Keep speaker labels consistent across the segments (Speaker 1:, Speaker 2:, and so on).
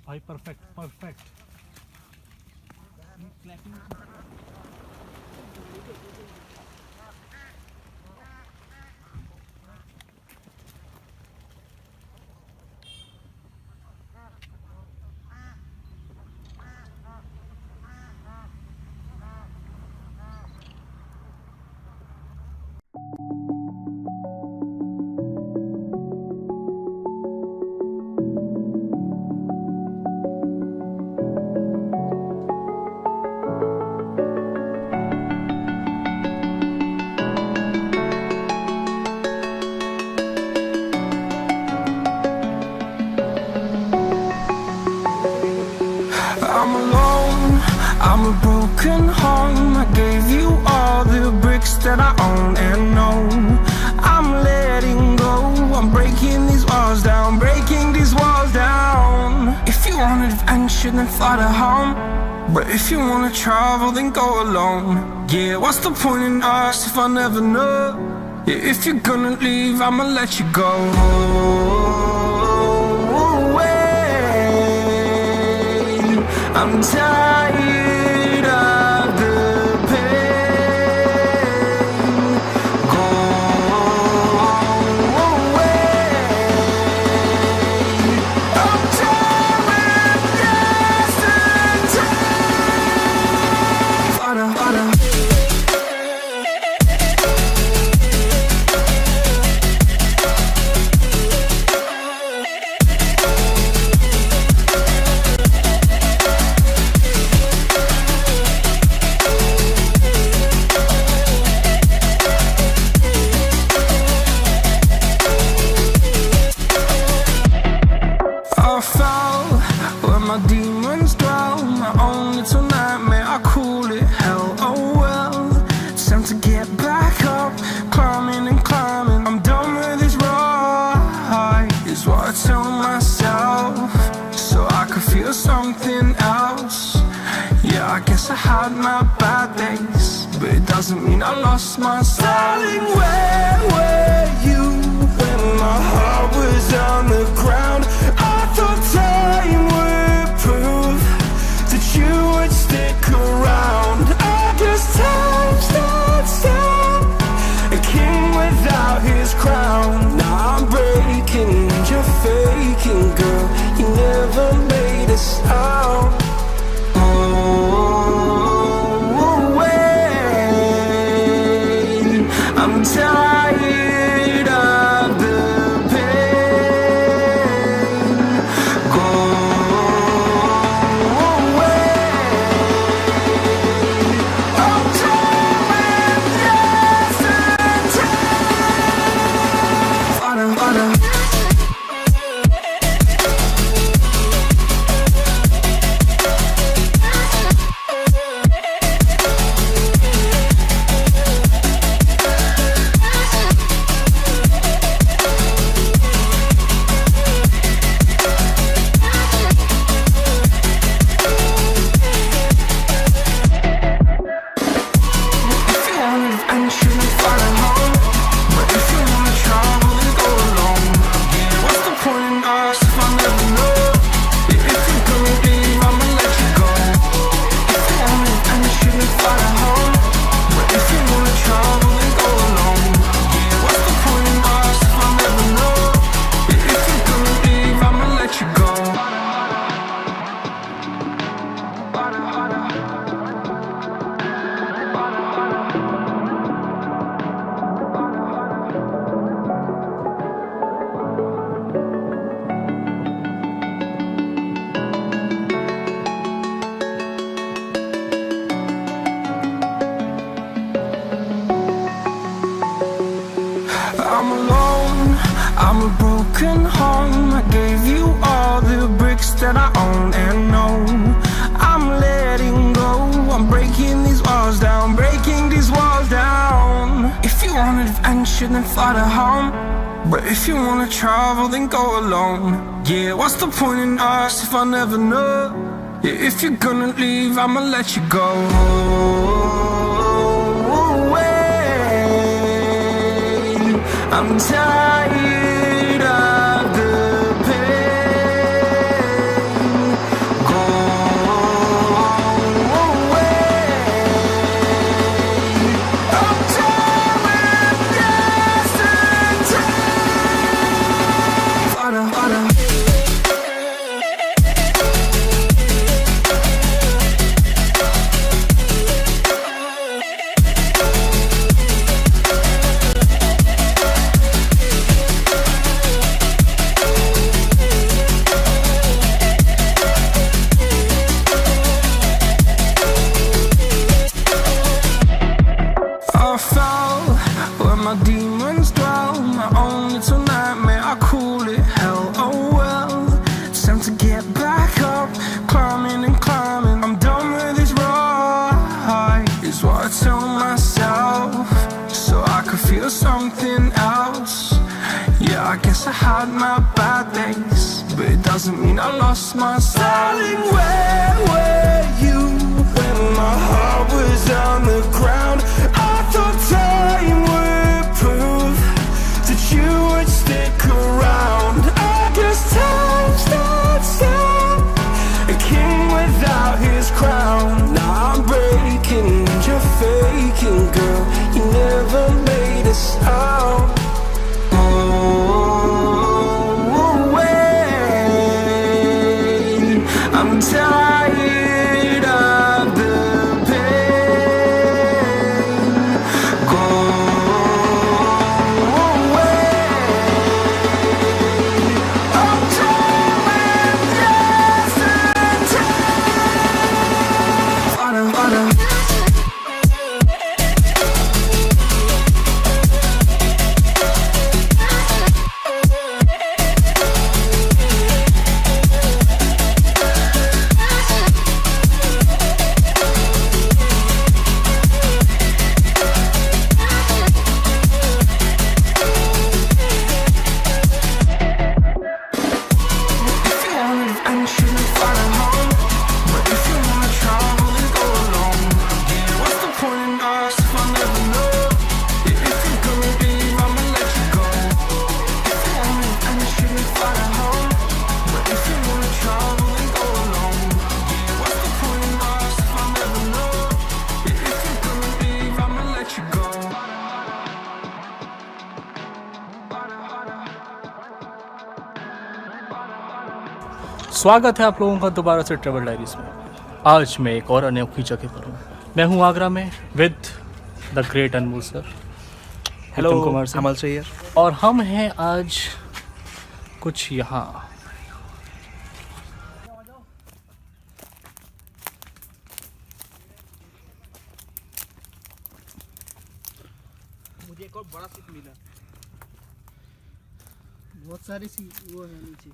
Speaker 1: Hi, perfect, perfect.
Speaker 2: I'm alone, I'm a broken home. I gave you all the bricks that I own and know. I'm letting go, I'm breaking these walls down, breaking these walls down. If you want adventure, then fly to home. But if you wanna travel, then go alone. Yeah, what's the point in us if I never know? Yeah, if you're gonna leave, I'ma let you go. I'm tired of the pain. Go away. I'm tired of yesterday. Harder, harder. I fell where my demons dwell. My own little nightmare, I call it hell. Oh well, it's time to get back up. Climbing and climbing, I'm done with this ride, is what I tell myself, so I could feel something else. Yeah, I guess I had my bad days, but it doesn't mean I lost my soul. Darling, where were you when my heart was on the ground? I thought time would prove that you would stick around. I guess time stood still, a king without his crown. Now I'm breaking and you're faking, girl. You never made a sound. Oh, wait, I'm tired of the pain. Go away. I'm tired of yesterday. Harder, harder. If you want adventure, then fly to home. But if you wanna travel, then go alone. Yeah, what's the point in us if I never know? Yeah, if you're gonna leave, I'ma let you go. If you want adventure, then fly to home. But if you wanna travel, then go alone. Yeah, what's the point in us if I never know? Yeah, if you're gonna leave, I'ma let you go. Harder, harder. I'm alone, I'm a broken home. I gave you all the bricks that I own and know. I'm letting go, I'm breaking these walls down, breaking these walls down. If you want adventure, then fly to home. But if you wanna travel, then go alone. Yeah, what's the point in us if I never know? Yeah, if you're gonna leave, I'ma let you go. Wait, I'm tired of the pain. demons dwell. My own little nightmare, I call it hell. Oh well, it's time to get back up, climbing and climbing. I'm done with this ride, is what I tell myself, so I could feel something else. Yeah, I guess I had my bad days, but it doesn't mean I lost my style. Darling, where were you when my heart was on the ground? I thought time would prove that you would stick around. I guess time stands still, a king without his crown. Now I'm breaking and you're faking, girl. You never made a sound. I'm tired of the pain. Go away. I'm done with yesterday. Water.
Speaker 1: स्वागत है आप लोगों का दोबारा से travel diaries में। आज मैं एक और अनोखी जगह पर हूँ। मैं हूँ आगरा में with the great Anmol sir.
Speaker 3: Hello
Speaker 1: Kumar sir.
Speaker 3: Kamal से यार।
Speaker 1: और हम हैं आज कुछ यहाँ।
Speaker 3: मुझे एक और बड़ा सीट मिला,
Speaker 4: बहुत सारी सी वो है नीचे।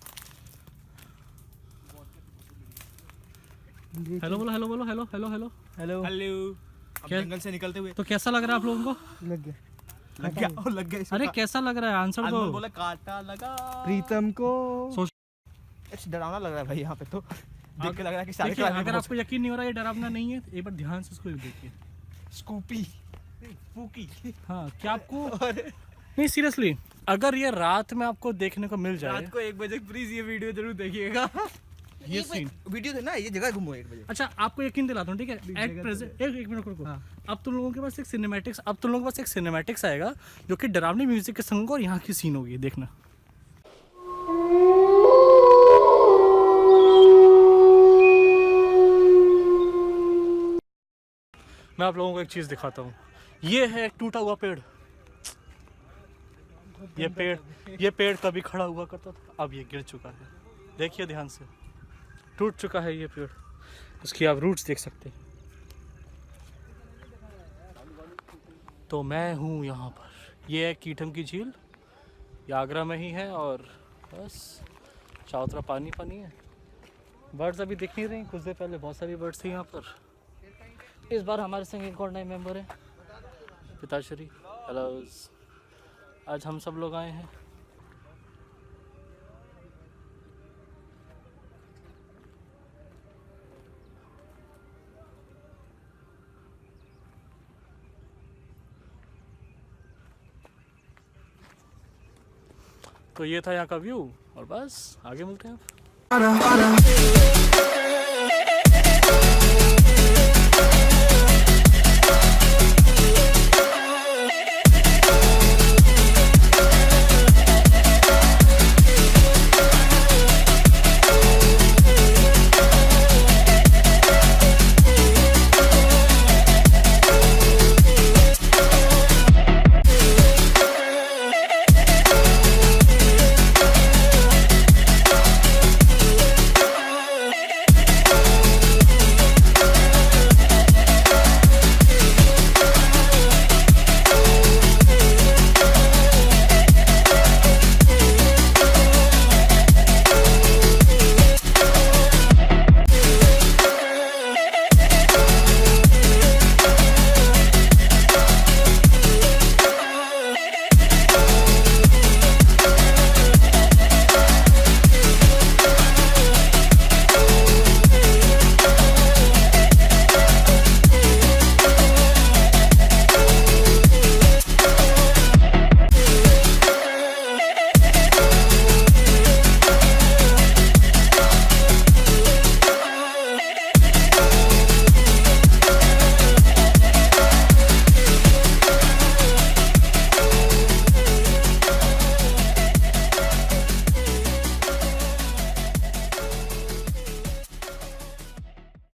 Speaker 1: हेलो बोलो, हेलो बोलो, hello hello hello
Speaker 3: hello hello.
Speaker 1: क्या-
Speaker 3: जंगल से निकलते हुए
Speaker 1: तो कैसा लग रहा है आप लोगों को?
Speaker 4: लग गया
Speaker 3: लग गया इसको।
Speaker 1: अरे कैसा लग रहा है? आंसर दो।
Speaker 3: अनमोल बोला कांटा लगा।
Speaker 4: प्रीतम को
Speaker 3: ऐसे डरावना लग रहा है भाई यहाँ पे तो। देख के लग रहा है कि सारे
Speaker 1: देखिए,
Speaker 3: क्लास में
Speaker 1: अगर आपको यकीन नहीं हो रहा ये डरावना नहीं है, एक बार ध्यान से इसको देखिए।
Speaker 3: स्कूपी फूकी।
Speaker 1: हाँ, क्या आपको नहीं सीरियसली, अगर ये रात में आपको देखने को मिल जाए,
Speaker 3: रात को 1 बजे प्लीज ये वीडियो जरूर देखिएगा।
Speaker 1: ये सीन
Speaker 3: वीडियो है ना, ये जगह घूमो 1 बजे।
Speaker 1: अच्छा, आपको यकीन दिलाता हूँ, ठीक है? एट प्रेजेंट एक मिनट रुको। अब तुम लोगों के पास एक सिनेमैटिक्स आएगा जो कि डरावनी म्यूजिक के संग और यहाँ की सीन होगी, देखना। मैं आप लोगों को एक चीज दिखाता हूँ। ये है एक टूटा हुआ पेड़। ये पेड़ कभी खड़ा हुआ करता था, अब ये गिर चुका है। देखिए ध्यान से, टूट चुका है ये पेड़। इसकी आप रूट्स देख सकते हैं। तो मैं हूँ यहाँ पर। ये है कीटम की झील, ये आगरा में ही है और बस चारों तरफ पानी पानी है। बर्ड्स अभी दिख नहीं रही, कुछ देर पहले बहुत सारी बर्ड्स थी यहाँ पर। इस बार हमारे संग एक और नए मेंबर हैं, पिताश्री। हेलो, आज हम सब लोग आए हैं। तो ये था यहाँ का व्यू और बस आगे मिलते हैं।